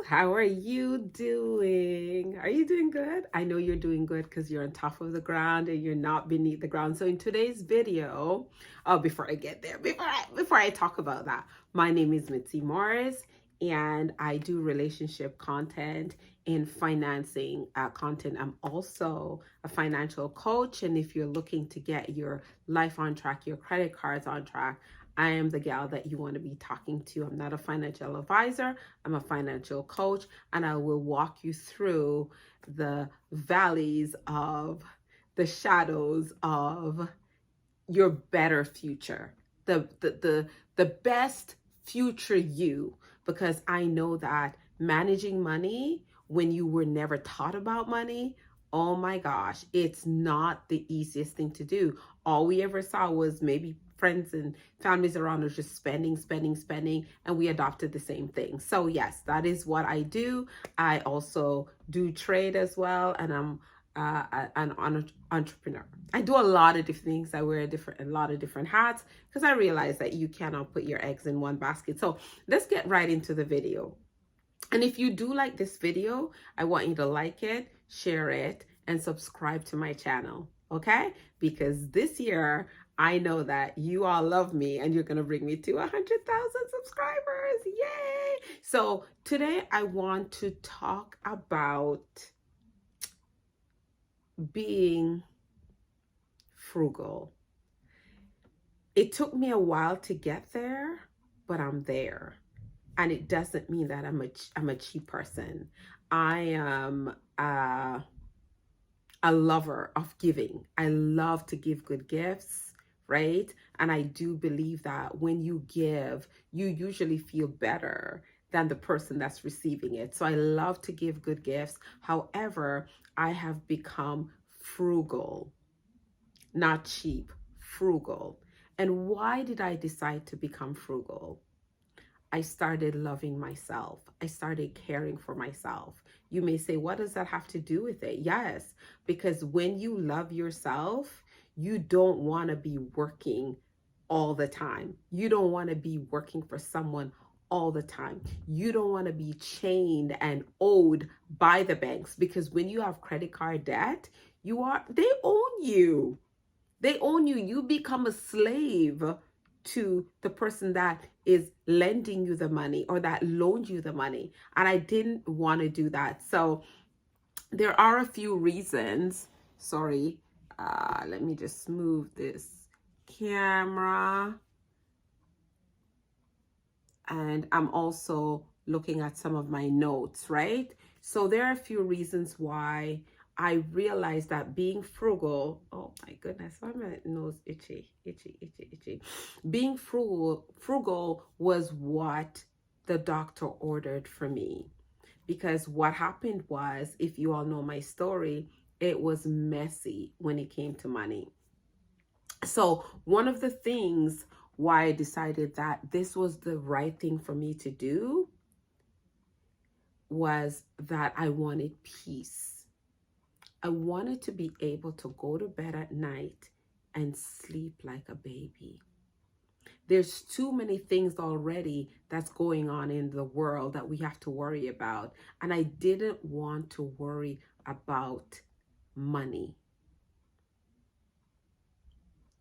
How are you doing? Are you doing good? I know you're doing good because you're on top of the ground and you're not beneath the ground. So in today's video, before I get there, before I talk about that, my name is mitzymorris and I do relationship content and financing content. I'm also a financial coach, and if you're looking to get your life on track, your credit cards on track, I am the gal that you want to be talking to. I'm not a financial advisor. I'm a financial coach, and I will walk you through the valleys of the shadows of your better future, the best future you, because I know that managing money when you were never taught about money, oh my gosh, it's not the easiest thing to do. All we ever saw was maybe friends and families around us just spending, and we adopted the same thing. So yes, that is what I do. I also do trade as well, and I'm an entrepreneur. I do a lot of different things. I wear a lot of different hats because I realize that you cannot put your eggs in one basket. So let's get right into the video. And if you do like this video, I want you to like it, share it, and subscribe to my channel, okay? Because this year, I know that you all love me and you're going to bring me to 100,000 subscribers. Yay! So today I want to talk about being frugal. It took me a while to get there, but I'm there. And it doesn't mean that I'm a cheap person. I am a lover of giving. I love to give good gifts, right? And I do believe that when you give, you usually feel better than the person that's receiving it. So I love to give good gifts. However, I have become frugal, not cheap, frugal. And why did I decide to become frugal? I started loving myself. I started caring for myself. You may say, what does that have to do with it? Yes, because when you love yourself, you don't want to be working all the time. You don't want to be working for someone all the time. You don't want to be chained and owed by the banks, because when you have credit card debt, they own you. They own you. You become a slave to the person that is lending you the money or that loaned you the money. And I didn't want to do that. So there are a few reasons. Sorry. Let me just move this camera. And I'm also looking at some of my notes, right? So there are a few reasons why I realized that being frugal, oh my goodness, why my nose itchy. Being frugal was what the doctor ordered for me. Because what happened was, if you all know my story, it was messy when it came to money. So one of the things why I decided that this was the right thing for me to do was that I wanted peace. I wanted to be able to go to bed at night and sleep like a baby. There's too many things already that's going on in the world that we have to worry about. And I didn't want to worry about money.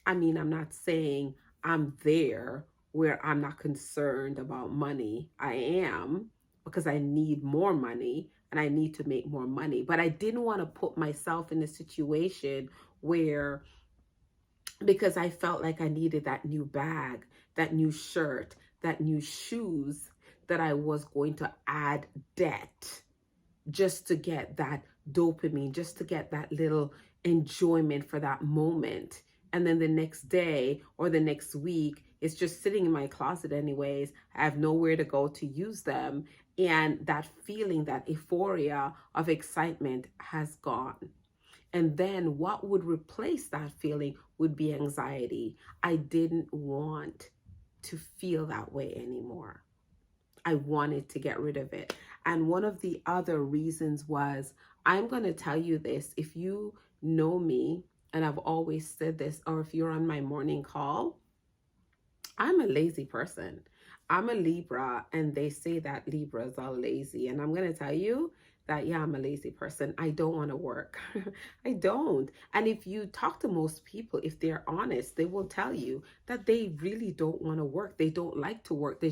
I mean, I'm not saying I'm there where I'm not concerned about money. I am, because I need more money and I need to make more money. But I didn't want to put myself in a situation where, because I felt like I needed that new bag, that new shirt, that new shoes, that I was going to add debt just to get that dopamine, just to get that little enjoyment for that moment. And then the next day or the next week, it's just sitting in my closet anyways. I have nowhere to go to use them. And that feeling, that euphoria of excitement has gone. And then what would replace that feeling would be anxiety. I didn't want to feel that way anymore. I wanted to get rid of it. And one of the other reasons was, I'm going to tell you this, if you know me, and I've always said this, or if you're on my morning call, I'm a lazy person. I'm a Libra, and they say that Libras are lazy. And I'm going to tell you that, yeah, I'm a lazy person. I don't want to work. I don't. And if you talk to most people, if they're honest, they will tell you that they really don't want to work. They don't like to work.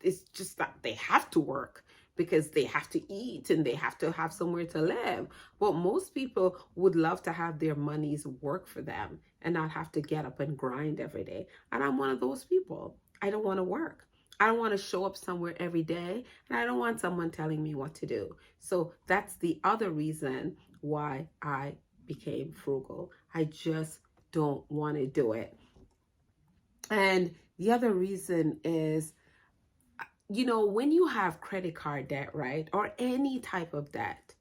It's just that they have to work because they have to eat and they have to have somewhere to live. But most people would love to have their monies work for them and not have to get up and grind every day. And I'm one of those people. I don't want to work. I don't want to show up somewhere every day, and I don't want someone telling me what to do. So that's the other reason why I became frugal. I just don't want to do it. And the other reason is, when you have credit card debt, right, or any type of debt,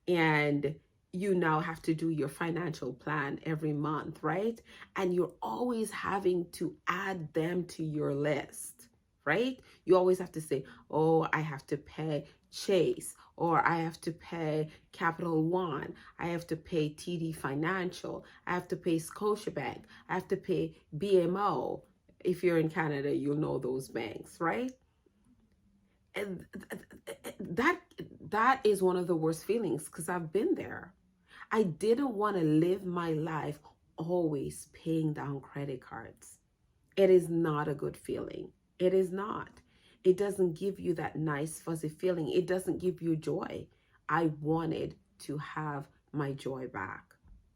and you now have to do your financial plan every month, right? And you're always having to add them to your list, right? You always have to say, oh, I have to pay Chase, or I have to pay Capital One, I have to pay TD Financial, I have to pay Scotiabank, I have to pay BMO. If you're in Canada, you'll know those banks, right? And that is one of the worst feelings because I've been there. I didn't want to live my life always paying down credit cards. It is not a good feeling. It is not. It doesn't give you that nice fuzzy feeling. It doesn't give you joy. I wanted to have my joy back.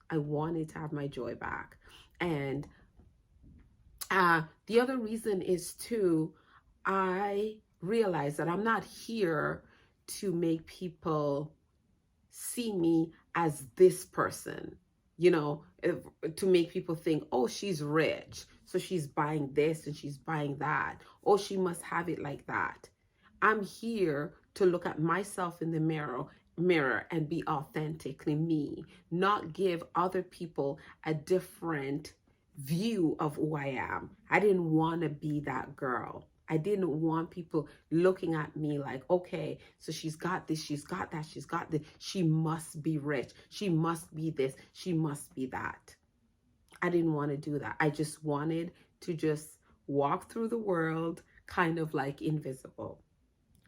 I wanted to have my joy back. And the other reason is too, I realize that I'm not here to make people see me as this person, to make people think, oh, she's rich, so she's buying this and she's buying that. Oh, she must have it like that. I'm here to look at myself in the mirror and be authentically me, not give other people a different view of who I am. I didn't want to be that girl. I didn't want people looking at me like, okay, so she's got this, she's got that, she's got this. She must be rich. She must be this. She must be that. I didn't want to do that. I just wanted to just walk through the world kind of like invisible.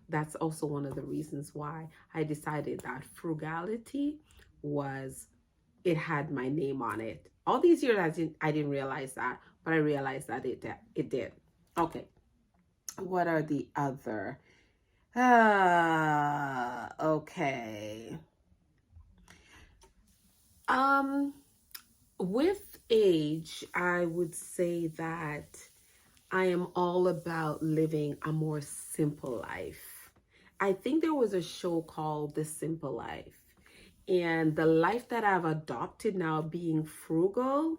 That's also one of the reasons why I decided that frugality it had my name on it. All these years I didn't realize that, but I realized that it did. Okay. What are the other? Okay. With age, I would say that I am all about living a more simple life. I think there was a show called The Simple Life. And the life that I've adopted now, being frugal,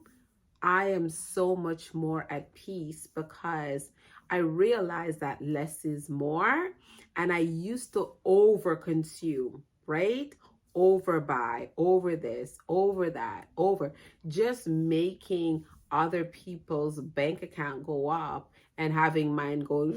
I am so much more at peace because I realize that less is more. And I used to over consume, right? Overbuy, over this, over that, over just making other people's bank account go up and having mine go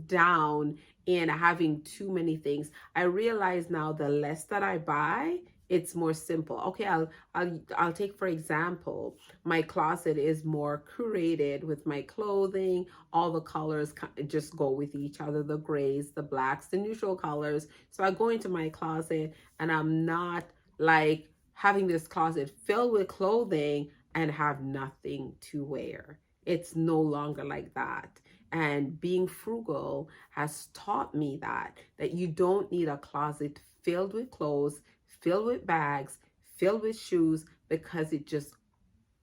down and having too many things. I realize now the less that I buy, it's more simple. Okay, I'll take for example, my closet is more curated with my clothing. All the colors just go with each other, the grays, the blacks, the neutral colors. So I go into my closet and I'm not like having this closet filled with clothing and have nothing to wear. It's no longer like that. And being frugal has taught me that you don't need a closet filled with clothes, filled with bags, filled with shoes, because it just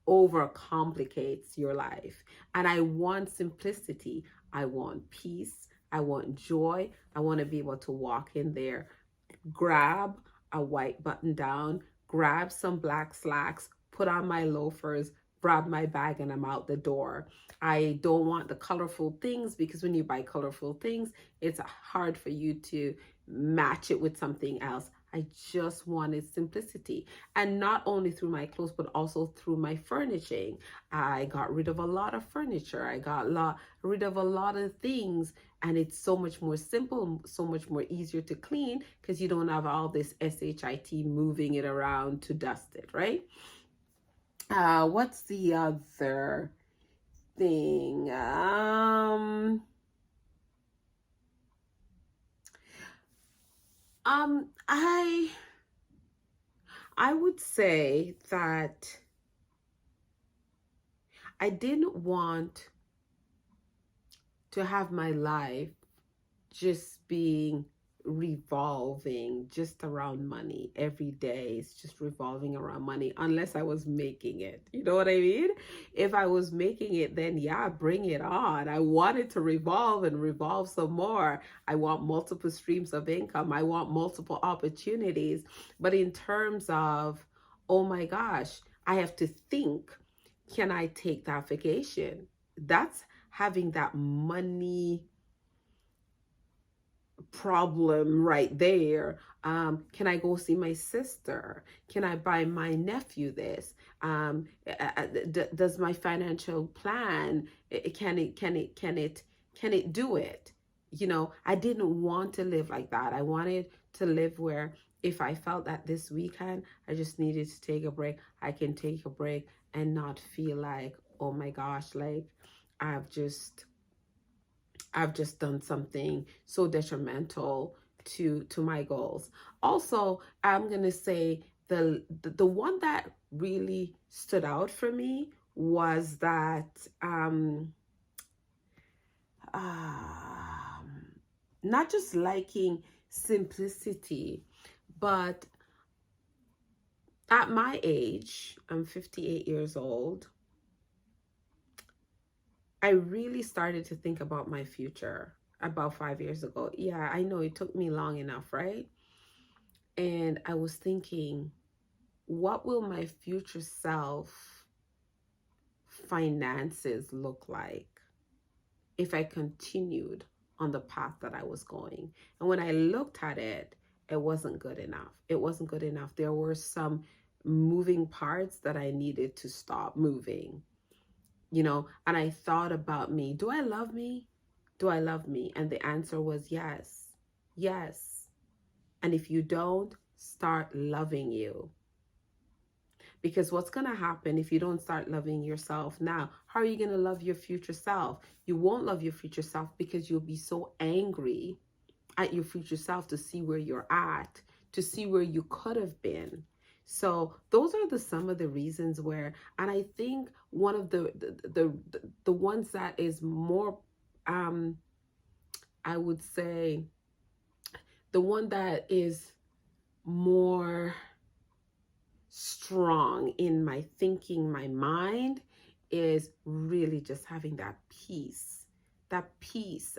overcomplicates your life. And I want simplicity. I want peace. I want joy. I want to be able to walk in there, grab a white button down, grab some black slacks, put on my loafers, grab my bag, and I'm out the door. I don't want the colorful things because when you buy colorful things, it's hard for you to match it with something else. I just wanted simplicity. And not only through my clothes, but also through my furnishing. I got rid of a lot of furniture. I got rid of a lot of things. And it's so much more simple, so much more easier to clean because you don't have all this SHIT moving it around to dust it, right? What's the other thing? I would say that I didn't want to have my life just being revolving just around money every day. It's just revolving around money unless I was making it. You know what I mean? If I was making it, then yeah, bring it on. I want it to revolve and revolve some more. I want multiple streams of income. I want multiple opportunities. But in terms of, oh my gosh, I have to think, can I take that vacation? That's having that money problem right there. Can I go see my sister? Can I buy my nephew this? Does my financial plan, can it do it? You know, I didn't want to live like that. I wanted to live where if I felt that this weekend I just needed to take a break, I can take a break and not feel like, oh my gosh, like I've just done something so detrimental to my goals. Also, I'm gonna say the one that really stood out for me was that not just liking simplicity, but at my age, I'm 58 years old, I really started to think about my future about 5 years ago. Yeah, I know it took me long enough, right? And I was thinking, what will my future self finances look like if I continued on the path that I was going? And when I looked at it, it wasn't good enough. It wasn't good enough. There were some moving parts that I needed to stop moving. You know, and I thought about me. Do I love me? Do I love me? And the answer was yes. Yes. And if you don't, start loving you. Because what's going to happen if you don't start loving yourself now? How are you going to love your future self? You won't love your future self because you'll be so angry at your future self to see where you're at, to see where you could have been. So those are some of the reasons where, and I think one of the ones that is more, I would say, the one that is more strong in my thinking, my mind, is really just having that peace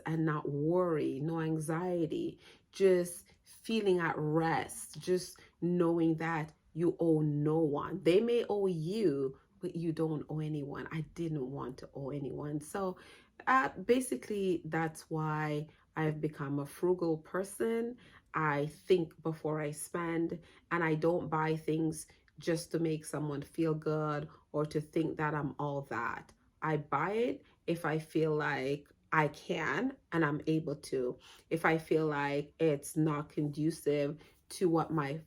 and not worry, no anxiety, just feeling at rest, just knowing that you owe no one. They may owe you, but you don't owe anyone. I didn't want to owe anyone. So basically, that's why I've become a frugal person. I think before I spend, and I don't buy things just to make someone feel good or to think that I'm all that. I buy it if I feel like I can and I'm able to. If I feel like it's not conducive to what my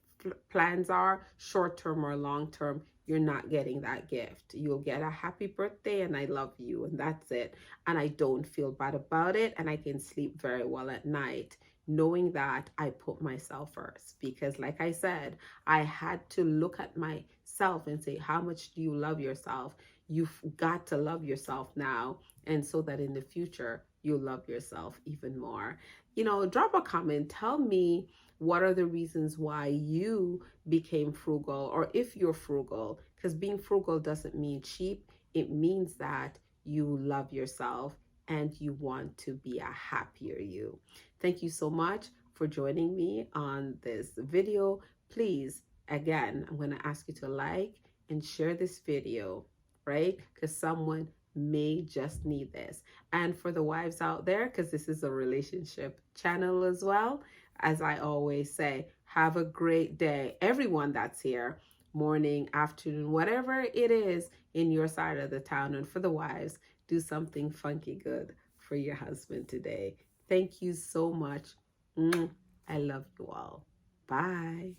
plans are, short term or long term, you're not getting that gift. You'll get a happy birthday and I love you, and that's it. And I don't feel bad about it, and I can sleep very well at night knowing that I put myself first. Because like I said, I had to look at myself and say, how much do you love yourself? You've got to love yourself now, and so that in the future you'll love yourself even more. You know, drop a comment, tell me what are the reasons why you became frugal, or if you're frugal, because being frugal doesn't mean cheap. It means that you love yourself and you want to be a happier you. Thank you so much for joining me on this video. Please, again, I'm going to ask you to like and share this video, right? Because someone may just need this. And for the wives out there, because this is a relationship channel as well, as I always say, have a great day. Everyone that's here, morning, afternoon, whatever it is in your side of the town. And for the wives, do something funky good for your husband today. Thank you so much. I love you all. Bye.